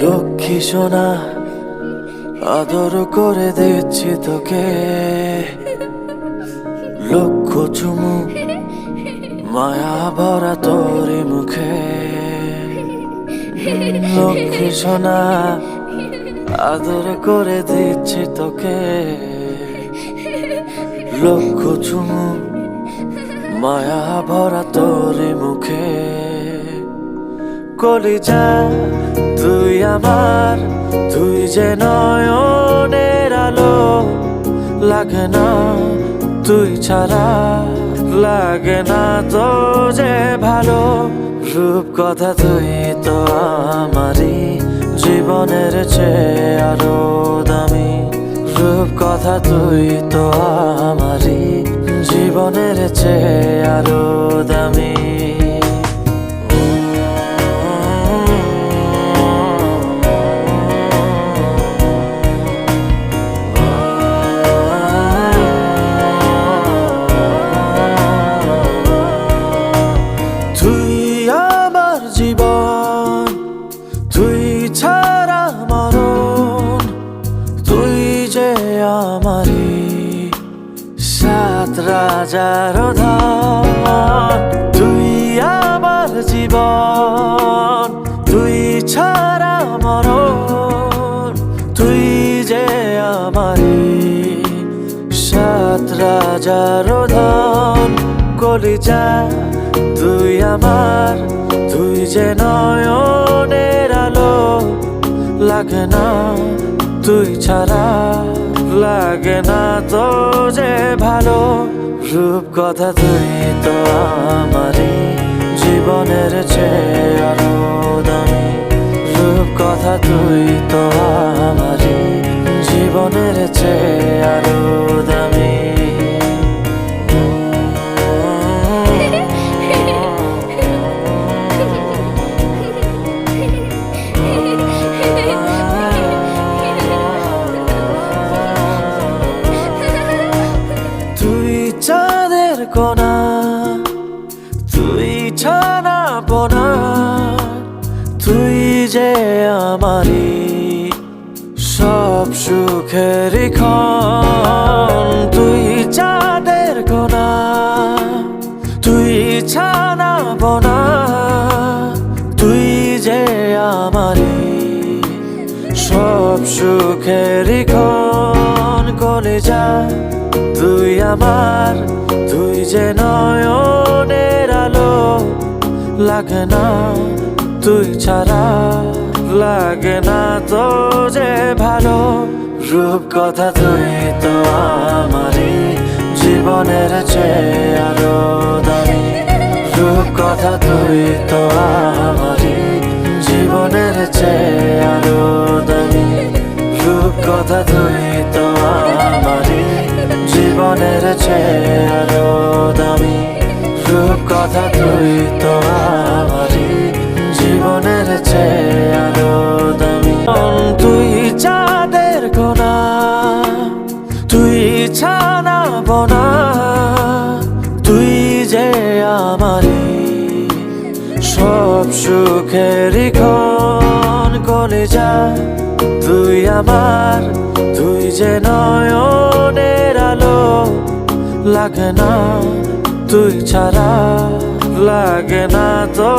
লক্ষ্মী সোনা আদর করে দিচ্ছি তোকে, লক্ষ চুমু মায়া ভরা তোর মুখে। লক্ষ্মী সোনা আদর করে দিচ্ছি তোকে, লক্ষ চুমু মায়া ভরা তোর মুখে। কলিজা তুই আমার, তুই যে নয়নের আলো, লাগে না তুই ছাড়া, লাগে না তো যে ভালো। রূপ কথা তুই তো আমারই জীবনের চেয়ে আরো দামি, রূপ কথা তুই তো আমারই জীবনের চেয়ে আরো দামি। জীবন তুই ছাড়া মরণ, তুই যে আমারি সাত রাজার ধন। তুই আমার জীবন, তুই ছাড়া মরণ, তুই যে আমারি সাত রাজার ধন। কলিজা তুই আমার, তুই যে নয়নের আলো, লাগে না তুই ছাড়া, লাগে না তো যে ভালো। রূপ কথা তুই তো আমারই জীবনের চেয়ে আরো দামি, রূপ কথা তুই তো আমারই জীবনের চেয়ে আরো দামি। চাঁদের কোনা তুই ছানা পোনা, তুই যে আমারি সব সুখের ক্ষণ। তুই চাঁদের কোনা তুই ছানা পোনা, তুই যে আমারি সব সুখের ক্ষণ। কলিজা তুই আমার, তুই যে নয়নের আলো, লাগে না তুই ছাড়া, লাগে না তো যে ভালো। রূপ কথা তুই তো আমারই জীবনের চেয়ে আরো দামি, রূপ কথা তুই তো আমারই জীবনের চেয়ে আরো দামি, রূপ কথা তুই তো আমারই জীবনের চেয়ে আরো দামি, রূপ কথা তুই তো আমারই জীবনের চেয়ে আরো দামি। তুই চাঁদের কোনা তুই ছানা বোনা, তুই যে আমারই সব সুখের ক্ষণ। কলিজা তুই আমার, তুই যে নয়নের আলো, লাগে না তুই ছাড়া, লাগে না তো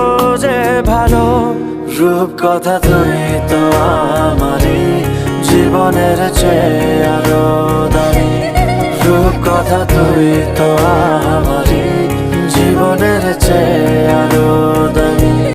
যে ভালো। রূপ কথা তুই তো আমারই জীবনের চেয়ে আরো দামি, রূপ কথা তুই তো আমার